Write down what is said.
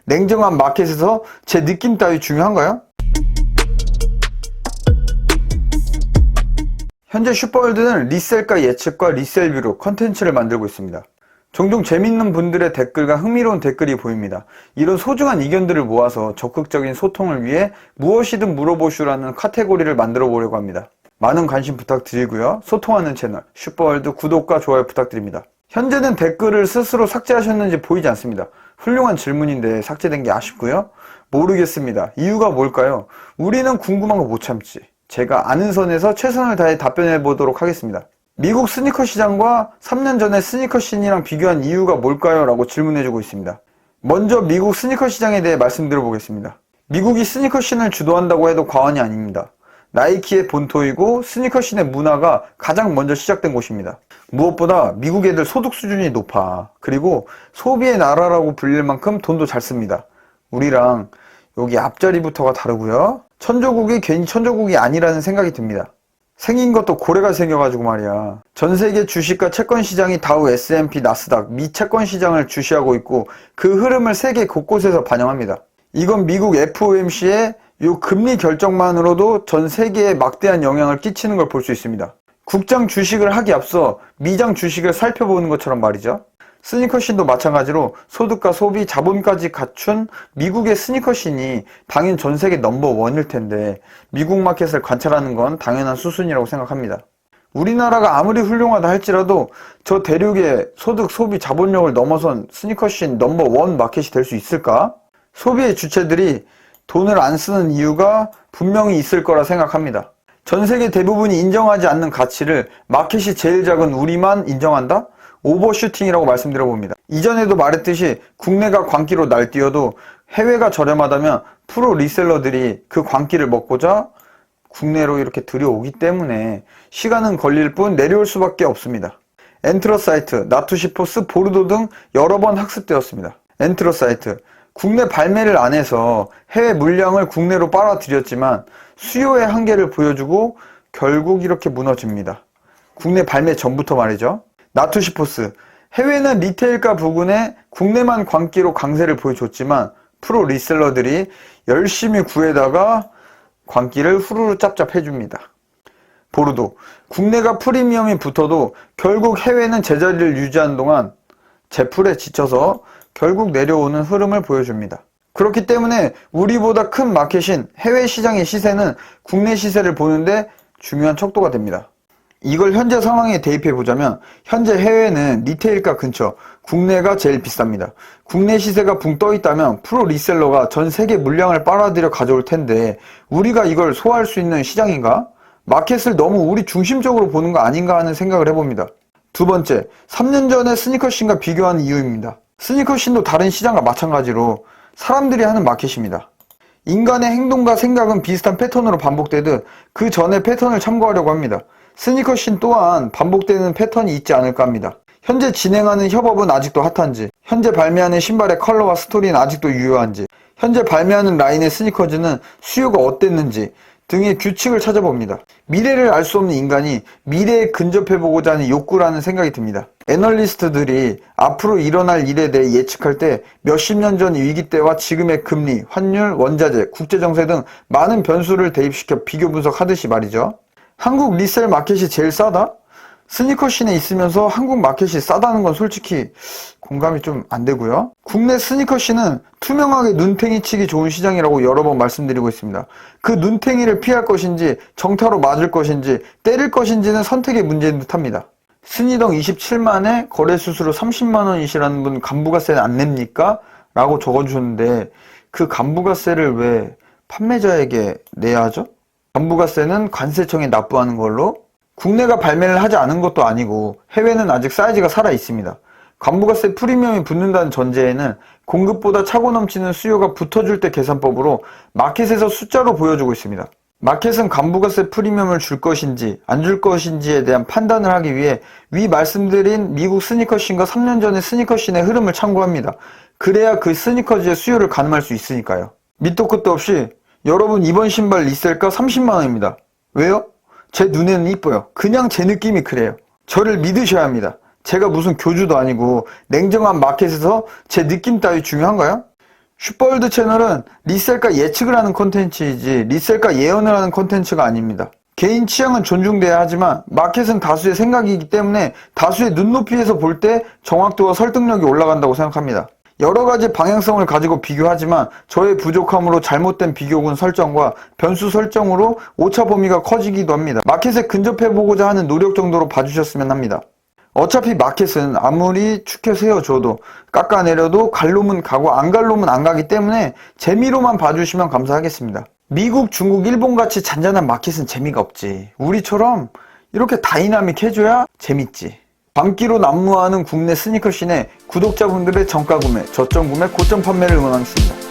냉정한 마켓에서 제 느낌 따위 중요한가요? 현재 슈퍼월드는 리셀가 예측과 리셀뷰로 컨텐츠를 만들고 있습니다. 종종 재밌는 분들의 댓글과 흥미로운 댓글이 보입니다. 이런 소중한 의견들을 모아서 적극적인 소통을 위해 무엇이든 물어보슈라는 카테고리를 만들어 보려고 합니다. 많은 관심 부탁드리고요. 소통하는 채널 슈퍼월드 구독과 좋아요 부탁드립니다. 현재는 댓글을 스스로 삭제하셨는지 보이지 않습니다. 훌륭한 질문인데 삭제된 게 아쉽고요. 모르겠습니다. 이유가 뭘까요? 우리는 궁금한 거 못 참지. 제가 아는 선에서 최선을 다해 답변해 보도록 하겠습니다. 미국 스니커 시장과 3년 전에 스니커 씬이랑 비교한 이유가 뭘까요? 라고 질문해주고 있습니다. 먼저 미국 스니커 시장에 대해 말씀드려 보겠습니다. 미국이 스니커 씬을 주도한다고 해도 과언이 아닙니다. 나이키의 본토이고 스니커 씬의 문화가 가장 먼저 시작된 곳입니다. 무엇보다 미국 애들 소득 수준이 높아. 그리고 소비의 나라라고 불릴 만큼 돈도 잘 씁니다. 우리랑 여기 앞자리부터가 다르고요. 천조국이 괜히 천조국이 아니라는 생각이 듭니다. 생긴 것도 고래가 생겨가지고 말이야. 전세계 주식과 채권 시장이 다우 S&P 나스닥 미 채권 시장을 주시하고 있고 그 흐름을 세계 곳곳에서 반영합니다. 이건 미국 FOMC의 요 금리 결정만으로도 전 세계에 막대한 영향을 끼치는 걸 볼 수 있습니다. 국장 주식을 하기 앞서 미장 주식을 살펴보는 것처럼 말이죠. 스니커 씬도 마찬가지로 소득과 소비, 자본까지 갖춘 미국의 스니커 씬이 당연 전 세계 넘버원일 텐데 미국 마켓을 관찰하는 건 당연한 수순이라고 생각합니다. 우리나라가 아무리 훌륭하다 할지라도 저 대륙의 소득, 소비, 자본력을 넘어선 스니커 씬 넘버원 마켓이 될 수 있을까? 소비의 주체들이 돈을 안 쓰는 이유가 분명히 있을 거라 생각합니다. 전 세계 대부분이 인정하지 않는 가치를 마켓이 제일 작은 우리만 인정한다? 오버슈팅이라고 말씀드려봅니다. 이전에도 말했듯이 국내가 광기로 날뛰어도 해외가 저렴하다면 프로 리셀러들이 그 광기를 먹고자 국내로 이렇게 들여오기 때문에 시간은 걸릴 뿐 내려올 수밖에 없습니다. 엔트러사이트, 나투시포스, 보르도 등 여러 번 학습되었습니다. 엔트러사이트, 국내 발매를 안 해서 해외 물량을 국내로 빨아들였지만 수요의 한계를 보여주고 결국 이렇게 무너집니다. 국내 발매 전부터 말이죠. 나투시포스, 해외는 리테일가 부근에 국내만 광기로 강세를 보여줬지만 프로 리셀러들이 열심히 구해다가 광기를 후루루 짭짭 해줍니다. 보르도, 국내가 프리미엄이 붙어도 결국 해외는 제자리를 유지한 동안 제풀에 지쳐서 결국 내려오는 흐름을 보여줍니다. 그렇기 때문에 우리보다 큰 마켓인 해외 시장의 시세는 국내 시세를 보는데 중요한 척도가 됩니다. 이걸 현재 상황에 대입해 보자면 현재 해외는 리테일가 근처, 국내가 제일 비쌉니다. 국내 시세가 붕 떠 있다면 프로 리셀러가 전 세계 물량을 빨아들여 가져올 텐데 우리가 이걸 소화할 수 있는 시장인가? 마켓을 너무 우리 중심적으로 보는 거 아닌가 하는 생각을 해봅니다. 두 번째, 3년 전에 스니커 씬과 비교하는 이유입니다. 스니커 씬도 다른 시장과 마찬가지로 사람들이 하는 마켓입니다. 인간의 행동과 생각은 비슷한 패턴으로 반복되듯 그 전의 패턴을 참고하려고 합니다. 스니커 씬 또한 반복되는 패턴이 있지 않을까 합니다. 현재 진행하는 협업은 아직도 핫한지, 현재 발매하는 신발의 컬러와 스토리는 아직도 유효한지, 현재 발매하는 라인의 스니커즈는 수요가 어땠는지 등의 규칙을 찾아봅니다. 미래를 알 수 없는 인간이 미래에 근접해보고자 하는 욕구라는 생각이 듭니다. 애널리스트들이 앞으로 일어날 일에 대해 예측할 때 몇십 년 전 위기 때와 지금의 금리, 환율, 원자재, 국제정세 등 많은 변수를 대입시켜 비교 분석하듯이 말이죠. 한국 리셀 마켓이 제일 싸다? 스니커 씬에 있으면서 한국 마켓이 싸다는 건 솔직히 공감이 좀 안 되고요. 국내 스니커 씬은 투명하게 눈탱이 치기 좋은 시장이라고 여러 번 말씀드리고 있습니다. 그 눈탱이를 피할 것인지 정타로 맞을 것인지 때릴 것인지는 선택의 문제인 듯합니다. 스니덩 27만에 거래 수수료 30만원이시라는 분 간부가세는 안 냅니까? 라고 적어주셨는데 그 간부가세를 왜 판매자에게 내야 하죠? 간부가세는 관세청에 납부하는 걸로 국내가 발매를 하지 않은 것도 아니고 해외는 아직 사이즈가 살아 있습니다. 간부가세 프리미엄이 붙는다는 전제에는 공급보다 차고 넘치는 수요가 붙어줄 때 계산법으로 마켓에서 숫자로 보여주고 있습니다. 마켓은 간부가세 프리미엄을 줄 것인지 안 줄 것인지에 대한 판단을 하기 위해 위 말씀드린 미국 스니커 씬과 3년 전의 스니커 씬의 흐름을 참고합니다. 그래야 그 스니커즈의 수요를 가늠할 수 있으니까요. 밑도 끝도 없이 여러분 이번 신발 리셀가 30만원입니다. 왜요? 제 눈에는 이뻐요. 그냥 제 느낌이 그래요. 저를 믿으셔야 합니다. 제가 무슨 교주도 아니고 냉정한 마켓에서 제 느낌 따위 중요한가요? 슈퍼월드 채널은 리셀가 예측을 하는 콘텐츠이지 리셀가 예언을 하는 콘텐츠가 아닙니다. 개인 취향은 존중돼야 하지만 마켓은 다수의 생각이기 때문에 다수의 눈높이에서 볼 때 정확도와 설득력이 올라간다고 생각합니다. 여러 가지 방향성을 가지고 비교하지만 저의 부족함으로 잘못된 비교군 설정과 변수 설정으로 오차 범위가 커지기도 합니다. 마켓에 근접해보고자 하는 노력 정도로 봐주셨으면 합니다. 어차피 마켓은 아무리 축혀 세워줘도 깎아내려도 갈 놈은 가고 안 갈 놈은 안 가기 때문에 재미로만 봐주시면 감사하겠습니다. 미국, 중국, 일본같이 잔잔한 마켓은 재미가 없지. 우리처럼 이렇게 다이나믹해줘야 재밌지. 광기로 난무하는 국내 스니커 씬에 구독자분들의 정가 구매, 저점 구매, 고점 판매를 응원하겠습니다.